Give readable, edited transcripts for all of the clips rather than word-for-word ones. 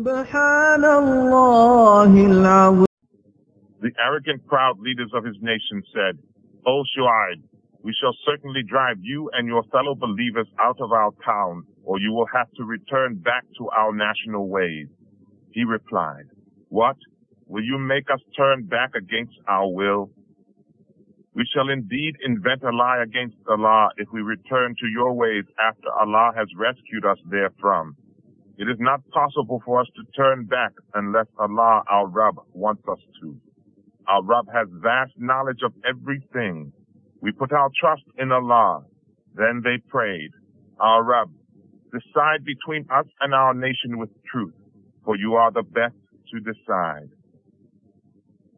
سبحان الله العظيم. The arrogant proud leaders of his nation said, O Shu'aib, we shall certainly drive you and your fellow believers out of our town, or you will have to return back to our national ways. He replied, What? Will you make us turn back against our will? We shall indeed invent a lie against Allah if we return to your ways after Allah has rescued us therefrom. It is not possible for us to turn back unless Allah, our Rabb, wants us to. Our Rabb has vast knowledge of everything. We put our trust in Allah. Then they prayed, Our Rabb, decide between us and our nation with truth, for you are the best to decide.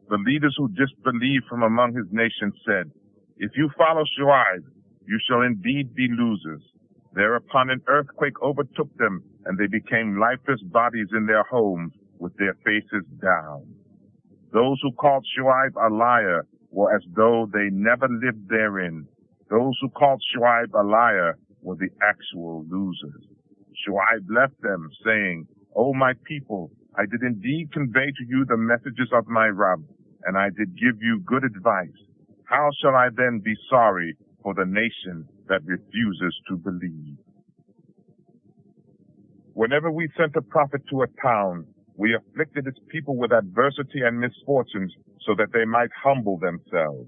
The leaders who disbelieved from among his nation said, If you follow Shu'aib, you shall indeed be losers. Thereupon an earthquake overtook them, and they became lifeless bodies in their homes with their faces down. Those who called Shu'aib a liar were as though they never lived therein. Those who called Shu'aib a liar were the actual losers. Shu'aib left them, saying, O my people, I did indeed convey to you the messages of my Rabb, and I did give you good advice. How shall I then be sorry for the nation that refuses to believe? Whenever we sent a prophet to a town, we afflicted its people with adversity and misfortunes so that they might humble themselves.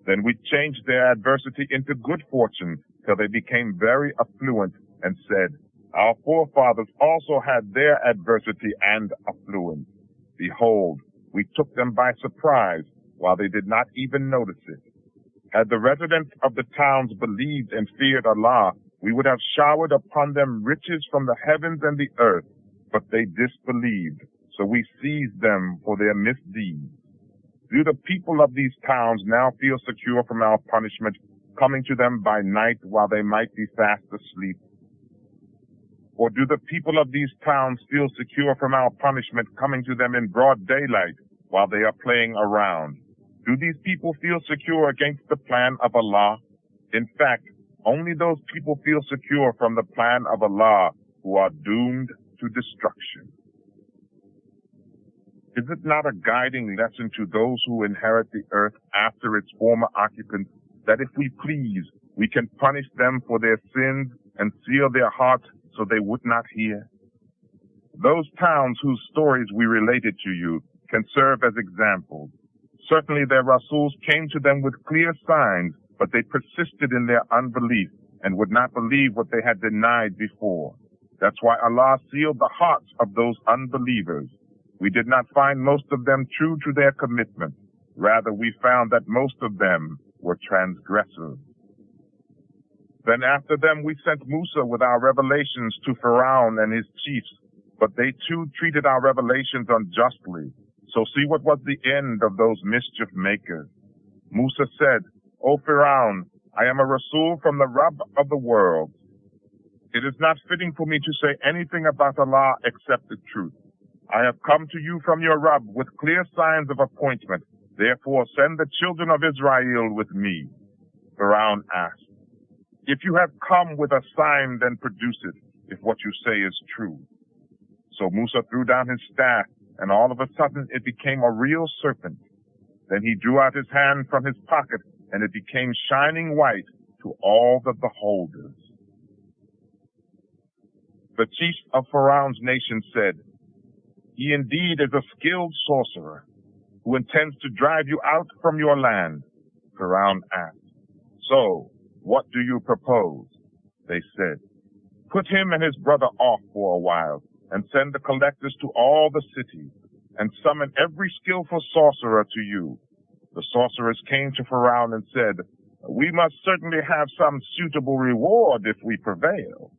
Then we changed their adversity into good fortune till they became very affluent and said, Our forefathers also had their adversity and affluence. Behold, we took them by surprise while they did not even notice it. Had the residents of the towns believed and feared Allah, we would have showered upon them riches from the heavens and the earth, but they disbelieved, so we seized them for their misdeeds. Do the people of these towns now feel secure from our punishment, coming to them by night while they might be fast asleep? Or do the people of these towns feel secure from our punishment, coming to them in broad daylight while they are playing around? Do these people feel secure against the plan of Allah? In fact, only those people feel secure from the plan of Allah who are doomed to destruction. Is it not a guiding lesson to those who inherit the earth after its former occupants that if we please, we can punish them for their sins and seal their hearts so they would not hear? Those towns whose stories we related to you can serve as examples. Certainly their Rasuls came to them with clear signs, but they persisted in their unbelief and would not believe what they had denied before. That's why Allah sealed the hearts of those unbelievers. We did not find most of them true to their commitment. Rather, we found that most of them were transgressors. Then after them we sent Musa with our revelations to Pharaoh and his chiefs, but they too treated our revelations unjustly. So see what was the end of those mischief makers. Musa said, O Pharaoh, I am a Rasul from the Rabb of the world. It is not fitting for me to say anything about Allah except the truth. I have come to you from your Rabb with clear signs of appointment. Therefore send the children of Israel with me. Pharaoh asked, If you have come with a sign, then produce it, if what you say is true. So Musa threw down his staff, and all of a sudden it became a real serpent. Then he drew out his hand from his pocket, and it became shining white to all the beholders. The chiefs of Pharaoh's nation said, He indeed is a skilled sorcerer, who intends to drive you out from your land. Pharaoh asked, So, what do you propose? They said, Put him and his brother off for a while, and send the collectors to all the cities, and summon every skillful sorcerer to you. The sorcerers came to Pharaoh and said, We must certainly have some suitable reward if we prevail.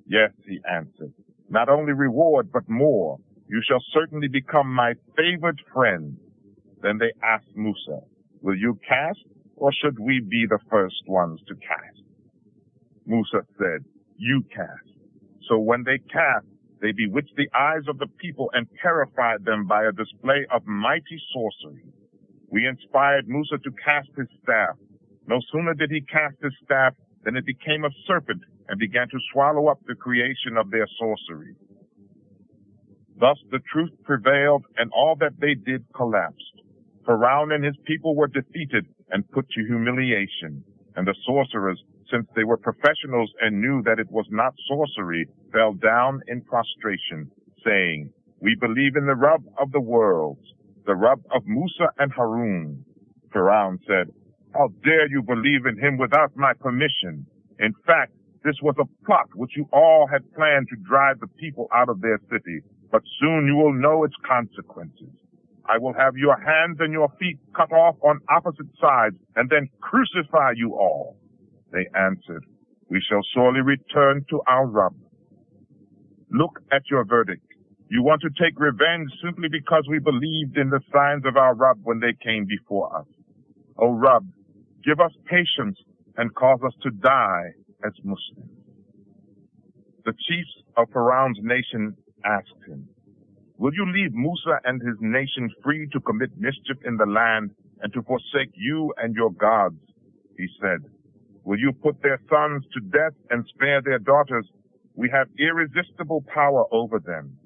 Yes, he answered, not only reward, but more. You shall certainly become my favored friend. Then they asked Musa, Will you cast, or should we be the first ones to cast? Musa said, You cast. So when they cast, they bewitched the eyes of the people and terrified them by a display of mighty sorcery. We inspired Musa to cast his staff. No sooner did he cast his staff than it became a serpent and began to swallow up the creation of their sorcery. Thus the truth prevailed, and all that they did collapsed. Pharaoh and his people were defeated and put to humiliation, and the sorcerers, since they were professionals and knew that it was not sorcery, fell down in prostration, saying, "We believe in the Rabb of the worlds, the Rabb of Musa and Harun." Pharaoh said, "How dare you believe in him without my permission? In fact, this was a plot which you all had planned to drive the people out of their city, but soon you will know its consequences. I will have your hands and your feet cut off on opposite sides, and then crucify you all." They answered, "We shall surely return to our Rabb." Look at your verdict. You want to take revenge simply because we believed in the signs of our Rabb when they came before us. O Rabb, give us patience and cause us to die as Muslims. The chiefs of Pharaoh's nation asked him, "Will you leave Musa and his nation free to commit mischief in the land and to forsake you and your gods?" He said, "Will you put their sons to death and spare their daughters? We have irresistible power over them."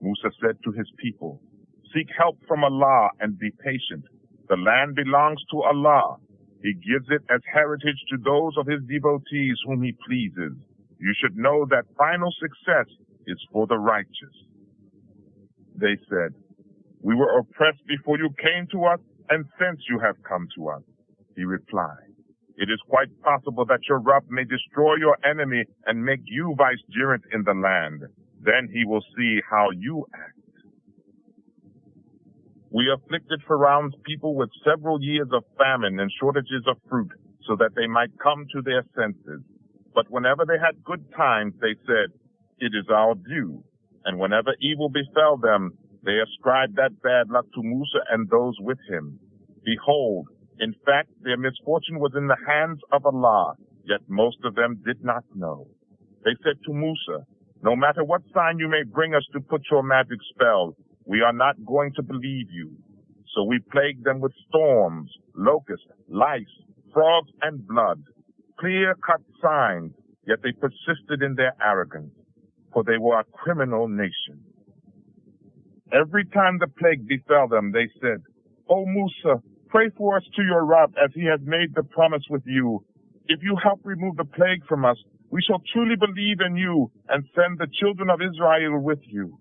Musa said to his people, "Seek help from Allah and be patient. The land belongs to Allah. He gives it as heritage to those of his devotees whom he pleases. You should know that final success is for the righteous." They said, "We were oppressed before you came to us, and since you have come to us." He replied, "It is quite possible that your Rabb may destroy your enemy and make you vicegerent in the land. Then he will see how you act." We afflicted Pharaoh's people with several years of famine and shortages of fruit, so that they might come to their senses. But whenever they had good times, they said, "It is our due." And whenever evil befell them, they ascribed that bad luck to Musa and those with him. Behold, in fact, their misfortune was in the hands of Allah, yet most of them did not know. They said to Musa, "No matter what sign you may bring us to put your magic spell, we are not going to believe you." So we plagued them with storms, locusts, lice, frogs, and blood, clear-cut signs, yet they persisted in their arrogance, for they were a criminal nation. Every time the plague befell them, they said, "O Musa, pray for us to your Rabb as he has made the promise with you. If you help remove the plague from us, we shall truly believe in you and send the children of Israel with you."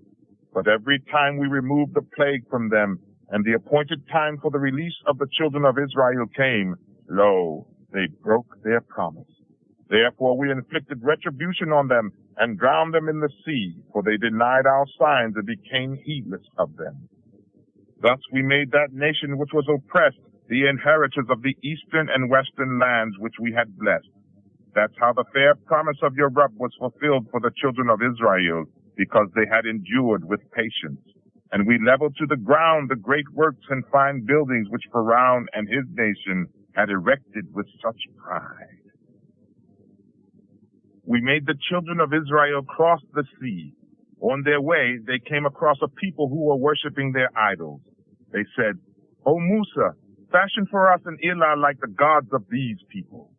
But every time we removed the plague from them, and the appointed time for the release of the children of Israel came, lo, they broke their promise. Therefore we inflicted retribution on them and drowned them in the sea, for they denied our signs and became heedless of them. Thus we made that nation which was oppressed the inheritors of the eastern and western lands which we had blessed. That's how the fair promise of your Rabb was fulfilled for the children of Israel, because they had endured with patience. And we leveled to the ground the great works and fine buildings which Pharaoh and his nation had erected with such pride. We made the children of Israel cross the sea. On their way, they came across a people who were worshiping their idols. They said, "O Musa, fashion for us an ilah like the gods of these people."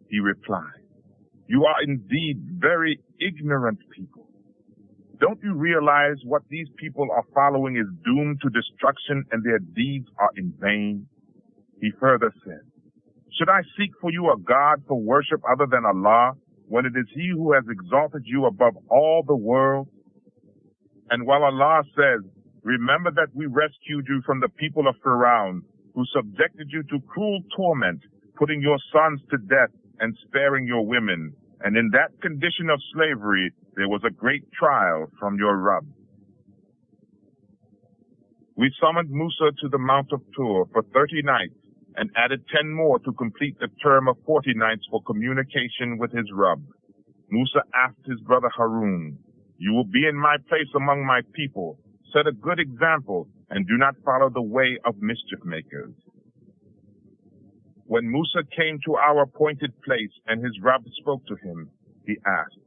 He replied, "You are indeed very ignorant people. Don't you realize what these people are following is doomed to destruction and their deeds are in vain?" He further said, "Should I seek for you a god for worship other than Allah, when it is he who has exalted you above all the world? And while Allah says, 'Remember that we rescued you from the people of Pharaoh, who subjected you to cruel torment, putting your sons to death and sparing your women, and in that condition of slavery there was a great trial from your Rabb.'" We summoned Musa to the Mount of Tur for 30 nights and added 10 more to complete the term of 40 nights for communication with his Rabb. Musa asked his brother Harun, "You will be in my place among my people. Set a good example and do not follow the way of mischief makers." When Musa came to our appointed place and his Rabb spoke to him, he asked,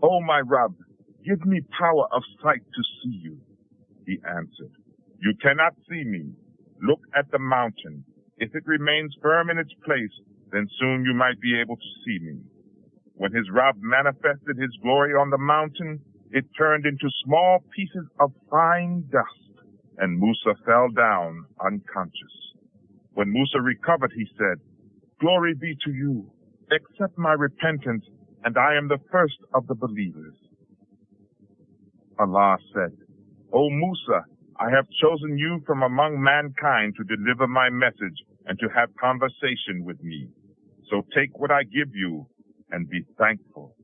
"O my Rabb, give me power of sight to see you." He answered, "You cannot see me. Look at the mountain. If it remains firm in its place, then soon you might be able to see me." When his Rabb manifested his glory on the mountain, it turned into small pieces of fine dust, and Musa fell down unconscious. When Musa recovered, he said, "Glory be to you. Accept my repentance, and I am the first of the believers." Allah said, "O Musa, I have chosen you from among mankind to deliver my message and to have conversation with me. So take what I give you and be thankful."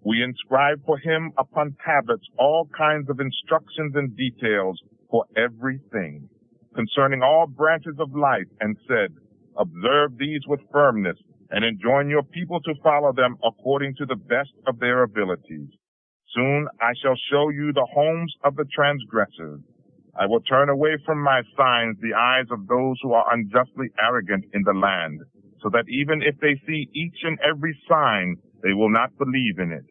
We inscribed for him upon tablets all kinds of instructions and details for everything, concerning all branches of life, and said, "Observe these with firmness, and enjoin your people to follow them according to the best of their abilities. Soon I shall show you the homes of the transgressors. I will turn away from my signs the eyes of those who are unjustly arrogant in the land, so that even if they see each and every sign, they will not believe in it.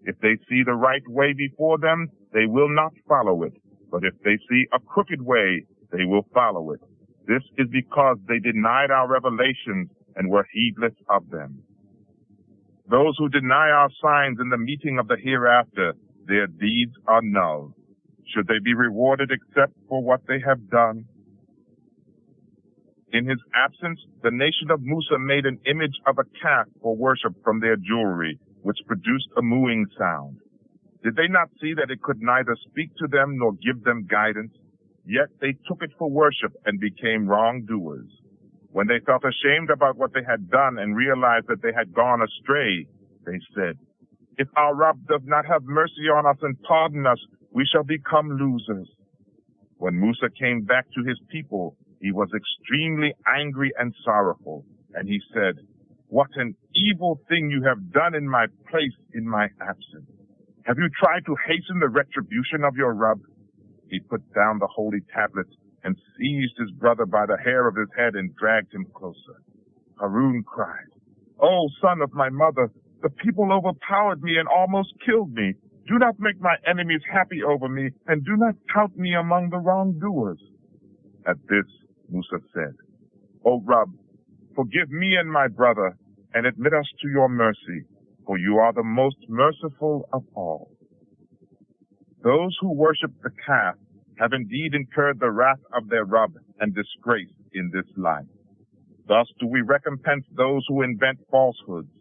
If they see the right way before them, they will not follow it. But if they see a crooked way, they will follow it. This is because they denied our revelations and were heedless of them. Those who deny our signs in the meeting of the hereafter, their deeds are null. Should they be rewarded except for what they have done?" In his absence, the nation of Musa made an image of a calf for worship from their jewelry, which produced a mooing sound. Did they not see that it could neither speak to them nor give them guidance? Yet they took it for worship and became wrongdoers. When they felt ashamed about what they had done and realized that they had gone astray, they said, "If our Rabb does not have mercy on us and pardon us, we shall become losers." When Musa came back to his people, he was extremely angry and sorrowful, and he said, "What an evil thing you have done in my place in my absence. Have you tried to hasten the retribution of your Rabb?" He put down the holy tablets and seized his brother by the hair of his head and dragged him closer. Harun cried, "O son of my mother, the people overpowered me and almost killed me. Do not make my enemies happy over me, and do not count me among the wrongdoers." At this, Musa said, "O Rabb, forgive me and my brother, and admit us to your mercy, for you are the most merciful of all." Those who worship the calf have indeed incurred the wrath of their Rabb and disgrace in this life. Thus do we recompense those who invent falsehoods.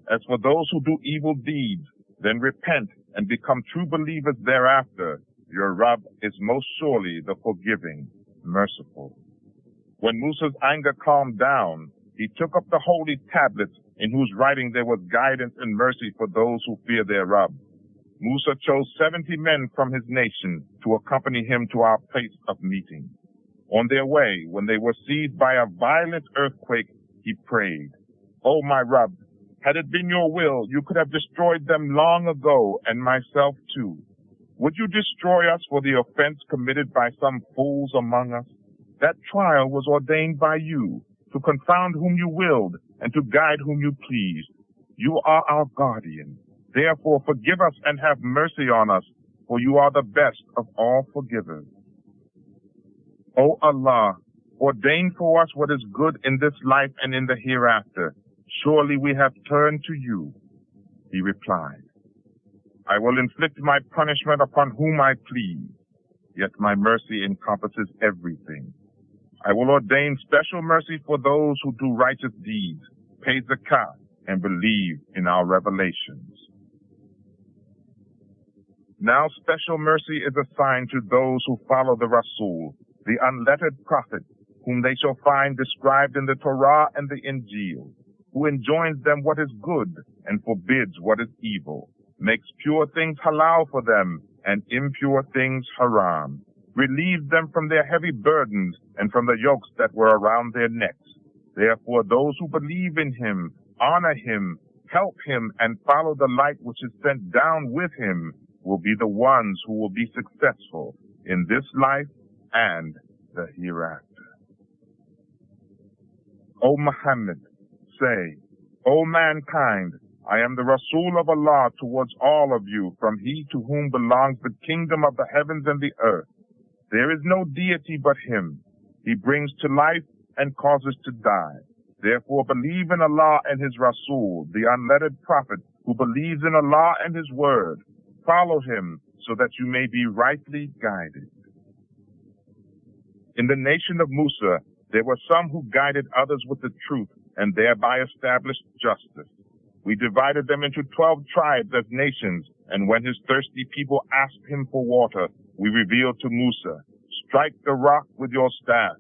As for those who do evil deeds, then repent and become true believers thereafter. Your Rabb is most surely the forgiving, merciful. When Musa's anger calmed down, he took up the holy tablets in whose writing there was guidance and mercy for those who fear their Rabb. Musa chose 70 men from his nation to accompany him to our place of meeting. On their way, when they were seized by a violent earthquake, he prayed, "O my Rabb, had it been your will, you could have destroyed them long ago, and myself too. Would you destroy us for the offense committed by some fools among us? That trial was ordained by you, to confound whom you willed, and to guide whom you pleased. You are our guardian. Therefore forgive us and have mercy on us, for you are the best of all forgivers. O Allah, ordain for us what is good in this life and in the hereafter. Surely we have turned to you." He replied, "I will inflict my punishment upon whom I please, yet my mercy encompasses everything. I will ordain special mercy for those who do righteous deeds, pay zakah, and believe in our revelations." Now special mercy is assigned to those who follow the Rasul, the unlettered prophet, whom they shall find described in the Torah and the Injil, who enjoins them what is good and forbids what is evil, makes pure things halal for them and impure things haram, relieves them from their heavy burdens and from the yokes that were around their necks. Therefore those who believe in him, honor him, help him, and follow the light which is sent down with him will be the ones who will be successful in this life and the hereafter. O Muhammad, say, "O mankind, I am the Rasul of Allah towards all of you, from he to whom belongs the kingdom of the heavens and the earth. There is no deity but him. He brings to life and causes to die. Therefore believe in Allah and his Rasul, the unlettered prophet, who believes in Allah and His word. Follow him so that you may be rightly guided. In the nation of Musa, there were some who guided others with the truth and thereby established justice. We divided them into 12 tribes as nations, and when his thirsty people asked him for water, we revealed to Musa, "Strike the rock with your staff."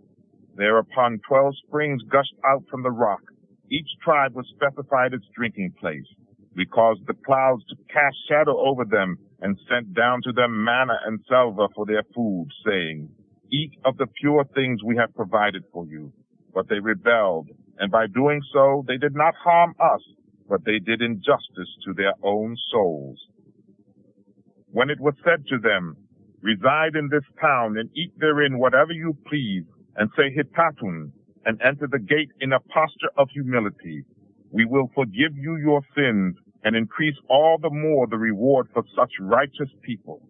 Thereupon 12 springs gushed out from the rock. Each tribe was specified its drinking place. We caused the clouds to cast shadow over them and sent down to them manna and salva for their food, saying, "Eat of the pure things we have provided for you." But they rebelled, and by doing so they did not harm us, but they did injustice to their own souls. When it was said to them, "Reside in this town and eat therein whatever you please, and say Hittatun, and enter the gate in a posture of humility, we will forgive you your sins and increase all the more the reward for such righteous people."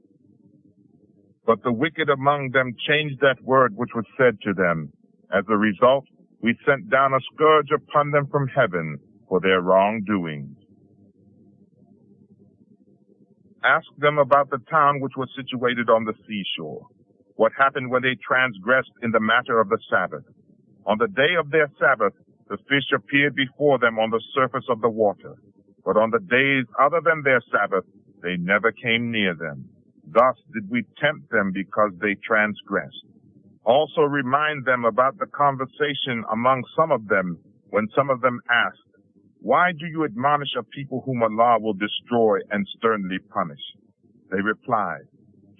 But the wicked among them changed that word which was said to them. As a result, we sent down a scourge upon them from heaven for their wrongdoings. Ask them about the town which was situated on the seashore. What happened when they transgressed in the matter of the Sabbath? On the day of their Sabbath, the fish appeared before them on the surface of the water. But on the days other than their Sabbath, they never came near them. Thus did we tempt them because they transgressed. Also remind them about the conversation among some of them when some of them asked, "Why do you admonish a people whom Allah will destroy and sternly punish?" They replied,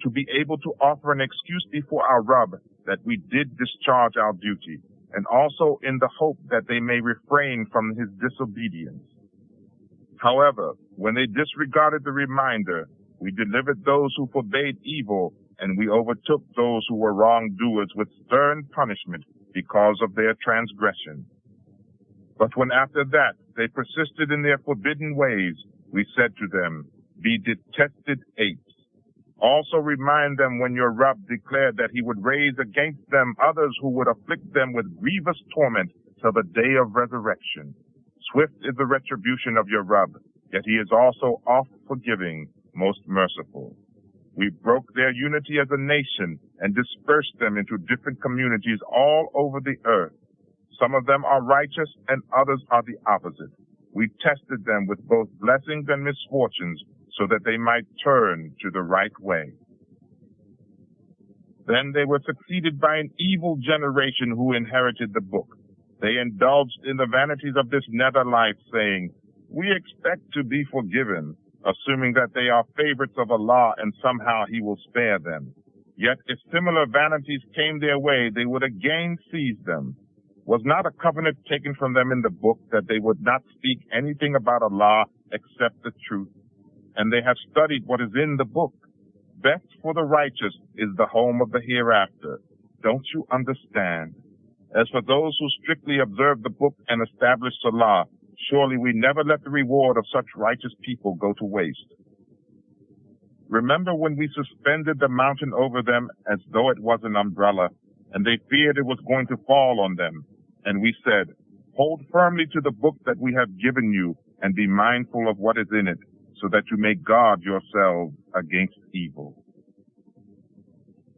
"To be able to offer an excuse before our Rabb that we did discharge our duty, and also in the hope that they may refrain from his disobedience." However, when they disregarded the reminder, we delivered those who forbade evil, and we overtook those who were wrongdoers with stern punishment because of their transgression. But when after that they persisted in their forbidden ways, we said to them, "Be detested apes." Also remind them when your Rabb declared that he would raise against them others who would afflict them with grievous torment till the day of resurrection. Swift is the retribution of your Rabb, yet he is also oft forgiving, most merciful. We broke their unity as a nation and dispersed them into different communities all over the earth. Some of them are righteous and others are the opposite. We tested them with both blessings and misfortunes so that they might turn to the right way. Then they were succeeded by an evil generation who inherited the book. They indulged in the vanities of this nether life, saying, "We expect to be forgiven," assuming that they are favorites of Allah and somehow He will spare them. Yet if similar vanities came their way, they would again seize them. Was not a covenant taken from them in the book that they would not speak anything about Allah except the truth? And they have studied what is in the book. Best for the righteous is the home of the hereafter. Don't you understand? As for those who strictly observe the book and establish Salah, surely we never let the reward of such righteous people go to waste. Remember when we suspended the mountain over them as though it was an umbrella, and they feared it was going to fall on them. And we said, "Hold firmly to the book that we have given you, and be mindful of what is in it, so that you may guard yourselves against evil."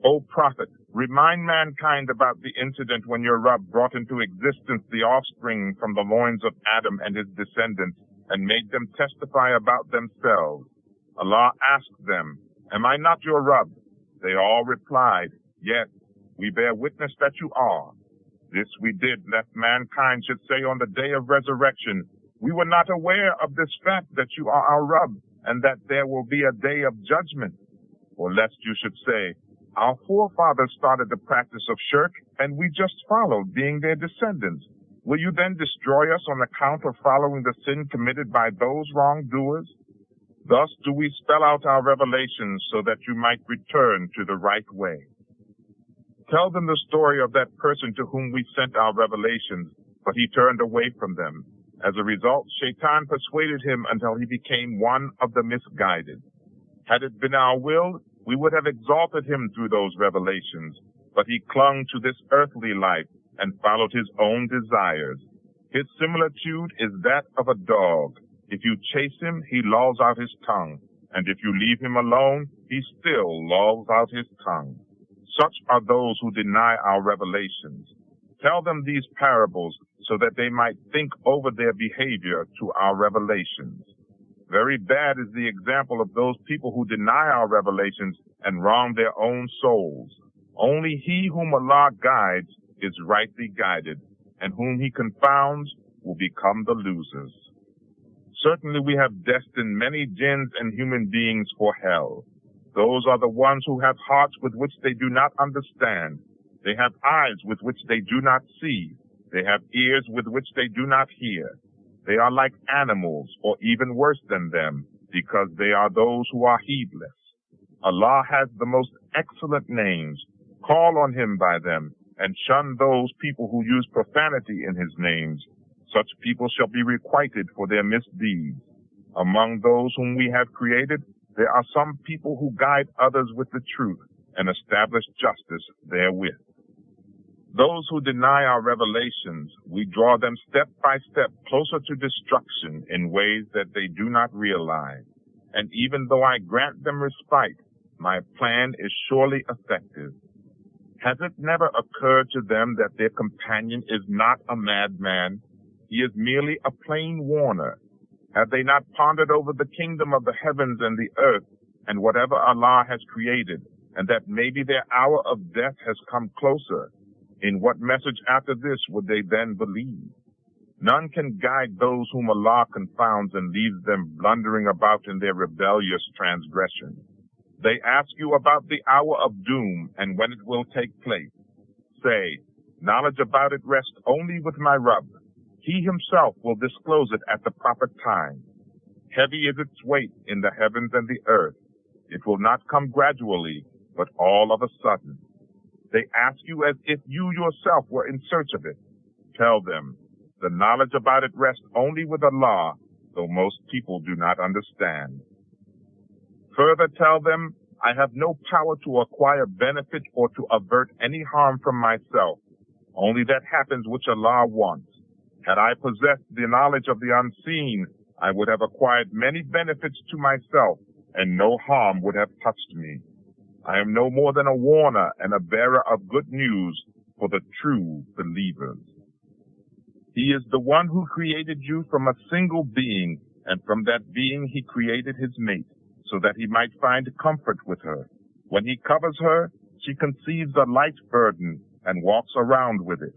O Prophet, remind mankind about the incident when your Rabb brought into existence the offspring from the loins of Adam and his descendants, and made them testify about themselves. Allah asked them, "Am I not your Rabb?" They all replied, "Yes, we bear witness that you are." This we did lest mankind should say on the day of resurrection, "We were not aware of this fact that you are our Rabb, and that there will be a day of judgment." Or lest you should say, "Our forefathers started the practice of shirk, and we just followed, being their descendants. Will you then destroy us on account of following the sin committed by those wrongdoers?" Thus do we spell out our revelations so that you might return to the right way. Tell them the story of that person to whom we sent our revelations, but he turned away from them. As a result, Shaitan persuaded him until he became one of the misguided. Had it been our will, we would have exalted him through those revelations, but he clung to this earthly life and followed his own desires. His similitude is that of a dog. If you chase him, he lolls out his tongue. And if you leave him alone, he still lolls out his tongue. Such are those who deny our revelations. Tell them these parables so that they might think over their behavior to our revelations. Very bad is the example of those people who deny our revelations and wrong their own souls. Only he whom Allah guides is rightly guided, and whom he confounds will become the losers. Certainly we have destined many jinns and human beings for hell. Those are the ones who have hearts with which they do not understand. They have eyes with which they do not see. They have ears with which they do not hear. They are like animals, or even worse than them, because they are those who are heedless. Allah has the most excellent names. Call on him by them, and shun those people who use profanity in his names. Such people shall be requited for their misdeeds. Among those whom we have created, there are some people who guide others with the truth and establish justice therewith. Those who deny our revelations, we draw them step by step closer to destruction in ways that they do not realize. And even though I grant them respite, my plan is surely effective. Has it never occurred to them that their companion is not a madman? He is merely a plain warner. Have they not pondered over the kingdom of the heavens and the earth and whatever Allah has created, and that maybe their hour of death has come closer? In what message after this would they then believe? None can guide those whom Allah confounds and leaves them blundering about in their rebellious transgression. They ask you about the hour of doom and when it will take place. Say, knowledge about it rests only with my Rabb. He himself will disclose it at the proper time. Heavy is its weight in the heavens and the earth. It will not come gradually, but all of a sudden. They ask you as if you yourself were in search of it. Tell them, the knowledge about it rests only with Allah, though most people do not understand. Further tell them, I have no power to acquire benefit or to avert any harm from myself. Only that happens which Allah wants. Had I possessed the knowledge of the unseen, I would have acquired many benefits to myself, and no harm would have touched me. I am no more than a warner and a bearer of good news for the true believers. He is the one who created you from a single being, and from that being he created his mate, so that he might find comfort with her. When he covers her, she conceives a light burden and walks around with it.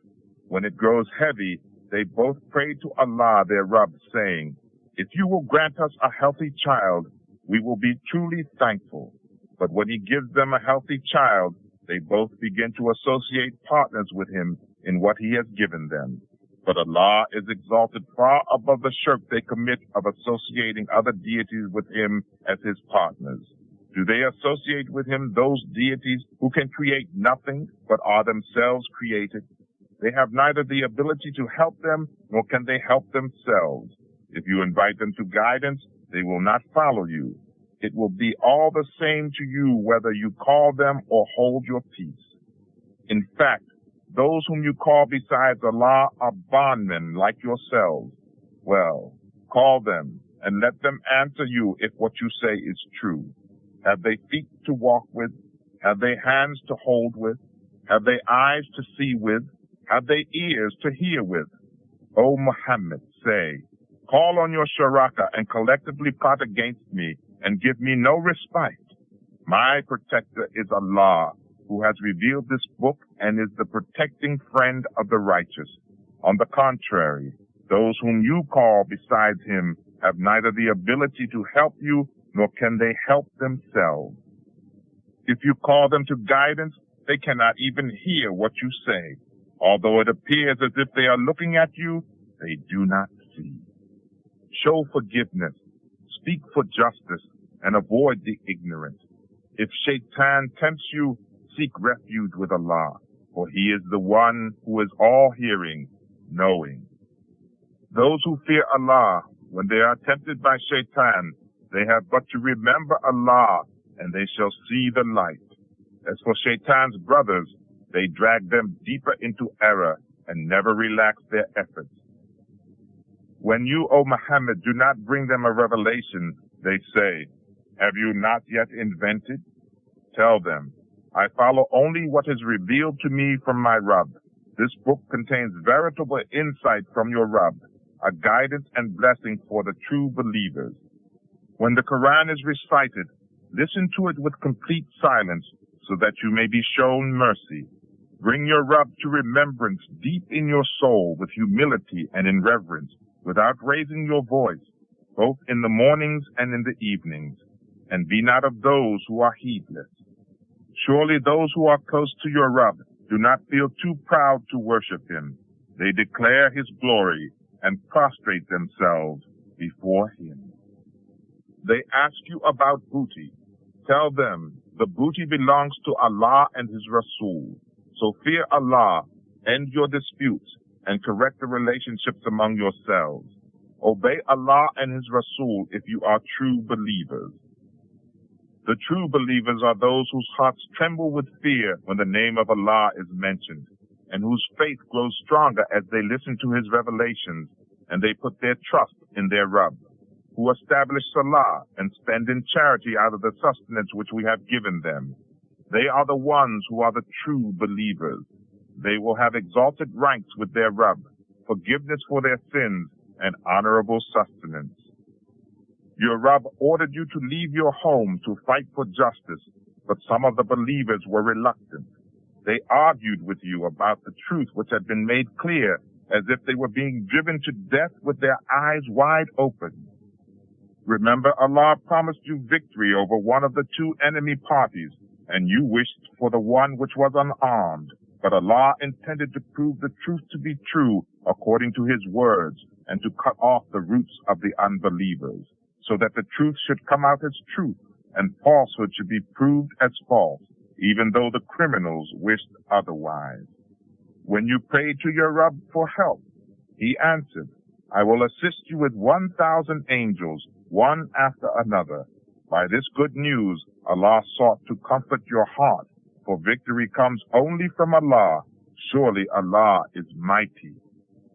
When it grows heavy, they both pray to Allah their Rabb, saying, if you will grant us a healthy child, we will be truly thankful. But when he gives them a healthy child, they both begin to associate partners with him in what he has given them. But Allah is exalted far above the shirk they commit of associating other deities with him as his partners. Do they associate with him those deities who can create nothing but are themselves created? They have neither the ability to help them, nor can they help themselves. If you invite them to guidance, they will not follow you. It will be all the same to you whether you call them or hold your peace. In fact, those whom you call besides Allah are bondmen like yourselves. Well, call them and let them answer you if what you say is true. Have they feet to walk with? Have they hands to hold with? Have they eyes to see with? Have they ears to hear with? O Muhammad, say, call on your Shuraka and collectively plot against me, and give me no respite. My protector is Allah, who has revealed this book and is the protecting friend of the righteous. On the contrary, those whom you call besides him have neither the ability to help you, nor can they help themselves. If you call them to guidance, they cannot even hear what you say. Although it appears as if they are looking at you, they do not see. Show forgiveness, speak for justice, and avoid the ignorant. If Shaitan tempts you, seek refuge with Allah, for he is the one who is all-hearing, knowing. Those who fear Allah, when they are tempted by Shaitan, they have but to remember Allah, and they shall see the light. As for Shaitan's brothers, they drag them deeper into error and never relax their efforts. When you, O Muhammad, do not bring them a revelation, they say, have you not yet invented? Tell them, I follow only what is revealed to me from my Rabb. This book contains veritable insight from your Rabb, a guidance and blessing for the true believers. When the Quran is recited, listen to it with complete silence so that you may be shown mercy. Bring your Rabb to remembrance deep in your soul with humility and in reverence, without raising your voice, both in the mornings and in the evenings, and be not of those who are heedless. Surely those who are close to your Rabb do not feel too proud to worship him. They declare his glory and prostrate themselves before him. They ask you about booty. Tell them, the booty belongs to Allah and his Rasul. So fear Allah, end your disputes, and correct the relationships among yourselves. Obey Allah and his Rasul if you are true believers. The true believers are those whose hearts tremble with fear when the name of Allah is mentioned, and whose faith grows stronger as they listen to his revelations, and they put their trust in their Rabb, who establish salah and spend in charity out of the sustenance which we have given them. They are the ones who are the true believers. They will have exalted ranks with their Rabb, forgiveness for their sins, and honorable sustenance. Your Rabb ordered you to leave your home to fight for justice, but some of the believers were reluctant. They argued with you about the truth which had been made clear, as if they were being driven to death with their eyes wide open. Remember, Allah promised you victory over one of the two enemy parties, and you wished for the one which was unarmed. But Allah intended to prove the truth to be true according to his words, and to cut off the roots of the unbelievers, so that the truth should come out as truth, and falsehood should be proved as false, even though the criminals wished otherwise. When you prayed to your Rabb for help, he answered, I will assist you with 1,000 angels, one after another. By this good news, Allah sought to comfort your heart, for victory comes only from Allah. Surely Allah is mighty,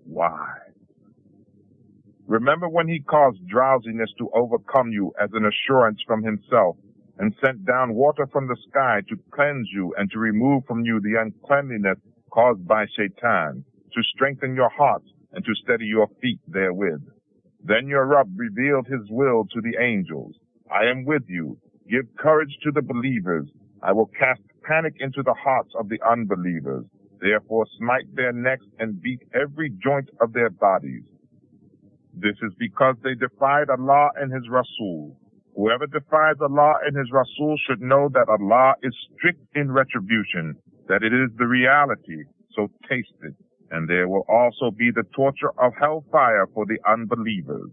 wise. Remember when he caused drowsiness to overcome you as an assurance from himself, and sent down water from the sky to cleanse you and to remove from you the uncleanliness caused by Shaitan, to strengthen your hearts and to steady your feet therewith. Then your Rabb revealed his will to the angels. I am with you. Give courage to the believers. I will cast panic into the hearts of the unbelievers. Therefore smite their necks and beat every joint of their bodies. This is because they defied Allah and his Rasul. Whoever defies Allah and his Rasul should know that Allah is strict in retribution, that it is the reality, so taste it. And there will also be the torture of hellfire for the unbelievers.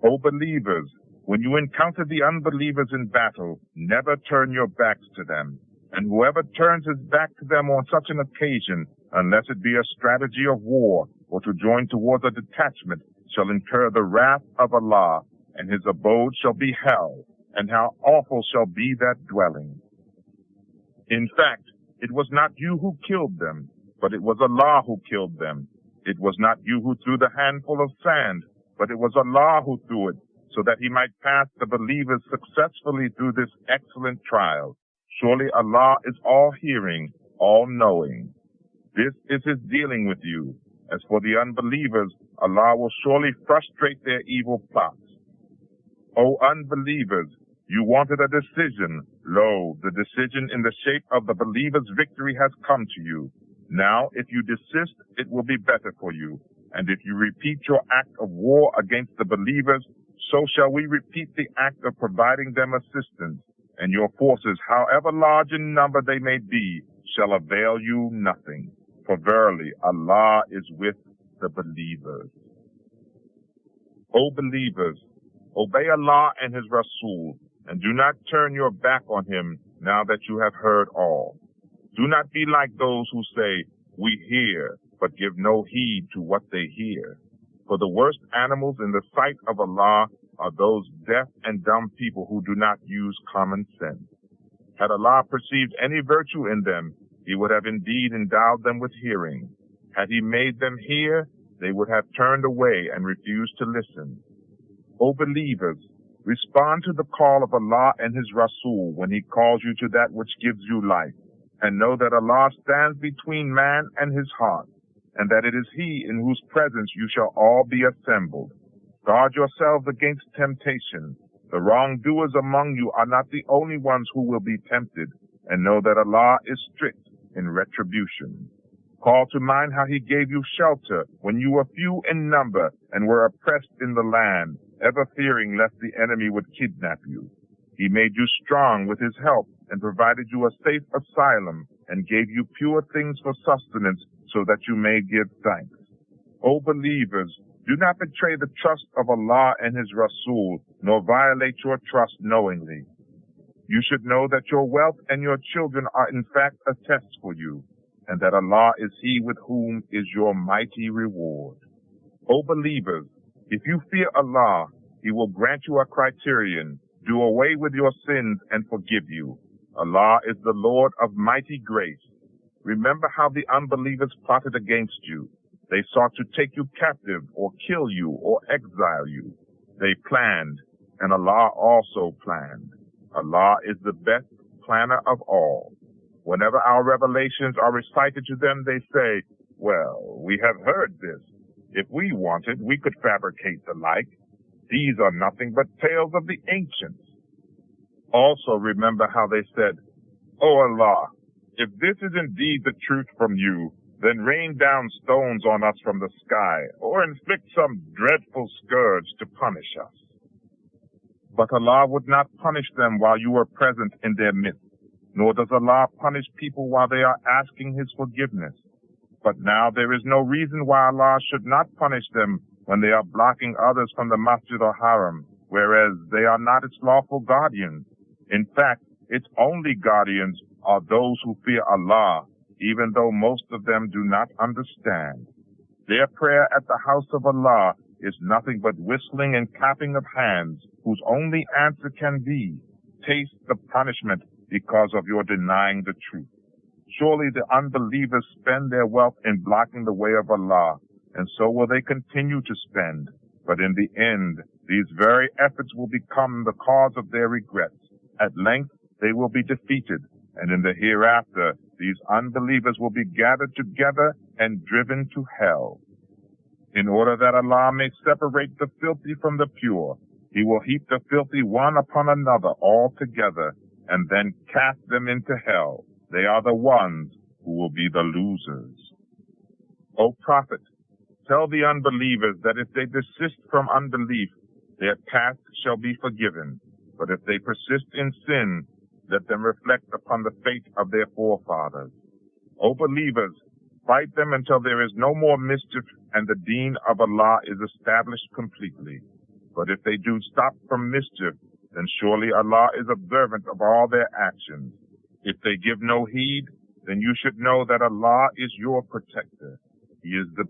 O believers, when you encounter the unbelievers in battle, never turn your backs to them. And whoever turns his back to them on such an occasion, unless it be a strategy of war or to join towards a detachment, shall incur the wrath of Allah, and his abode shall be hell, and how awful shall be that dwelling. In fact, it was not you who killed them, but it was Allah who killed them. It was not you who threw the handful of sand, but it was Allah who threw it, so that he might pass the believers successfully through this excellent trial. Surely Allah is all-hearing, all-knowing. This is his dealing with you. As for the unbelievers, Allah will surely frustrate their evil plots. O unbelievers, you wanted a decision. Lo, the decision in the shape of the believer's victory has come to you. Now, if you desist, it will be better for you. And if you repeat your act of war against the believers, so shall we repeat the act of providing them assistance. And your forces, however large in number they may be, shall avail you nothing. For verily, Allah is with the believers. O believers, obey Allah and his Rasul, and do not turn your back on him now that you have heard all. Do not be like those who say, we hear, but give no heed to what they hear. For the worst animals in the sight of Allah are those deaf and dumb people who do not use common sense. Had Allah perceived any virtue in them, he would have indeed endowed them with hearing. Had he made them hear, they would have turned away and refused to listen. O believers, respond to the call of Allah and His Rasul when He calls you to that which gives you life, and know that Allah stands between man and his heart, and that it is He in whose presence you shall all be assembled. Guard yourselves against temptation. The wrongdoers among you are not the only ones who will be tempted, and know that Allah is strict in retribution. Call to mind how He gave you shelter when you were few in number and were oppressed in the land, ever fearing lest the enemy would kidnap you. He made you strong with His help and provided you a safe asylum and gave you pure things for sustenance so that you may give thanks. O believers, do not betray the trust of Allah and His Rasul, nor violate your trust knowingly. You should know that your wealth and your children are in fact a test for you, and that Allah is He with whom is your mighty reward. O believers, if you fear Allah, He will grant you a criterion, do away with your sins, and forgive you. Allah is the Lord of mighty grace. Remember how the unbelievers plotted against you. They sought to take you captive, or kill you, or exile you. They planned, and Allah also planned. Allah is the best planner of all. Whenever our revelations are recited to them, they say, "Well, we have heard this. If we wanted, we could fabricate the like. These are nothing but tales of the ancients." Also remember how they said, "O Allah, if this is indeed the truth from you, then rain down stones on us from the sky, or inflict some dreadful scourge to punish us." But Allah would not punish them while you were present in their midst, nor does Allah punish people while they are asking His forgiveness. But now there is no reason why Allah should not punish them when they are blocking others from the Masjid al-Haram, whereas they are not its lawful guardians. In fact, its only guardians are those who fear Allah, even though most of them do not understand. Their prayer at the house of Allah is nothing but whistling and clapping of hands, whose only answer can be, "Taste the punishment because of your denying the truth." Surely the unbelievers spend their wealth in blocking the way of Allah, and so will they continue to spend. But in the end, these very efforts will become the cause of their regrets. At length, they will be defeated, and in the hereafter, these unbelievers will be gathered together and driven to hell. In order that Allah may separate the filthy from the pure, He will heap the filthy one upon another all together, and then cast them into hell. They are the ones who will be the losers. O Prophet, tell the unbelievers that if they desist from unbelief, their past shall be forgiven. But if they persist in sin, let them reflect upon the fate of their forefathers. O believers, fight them until there is no more mischief and the deen of Allah is established completely. But if they do stop from mischief, then surely Allah is observant of all their actions. If they give no heed, then you should know that Allah is your protector. He is the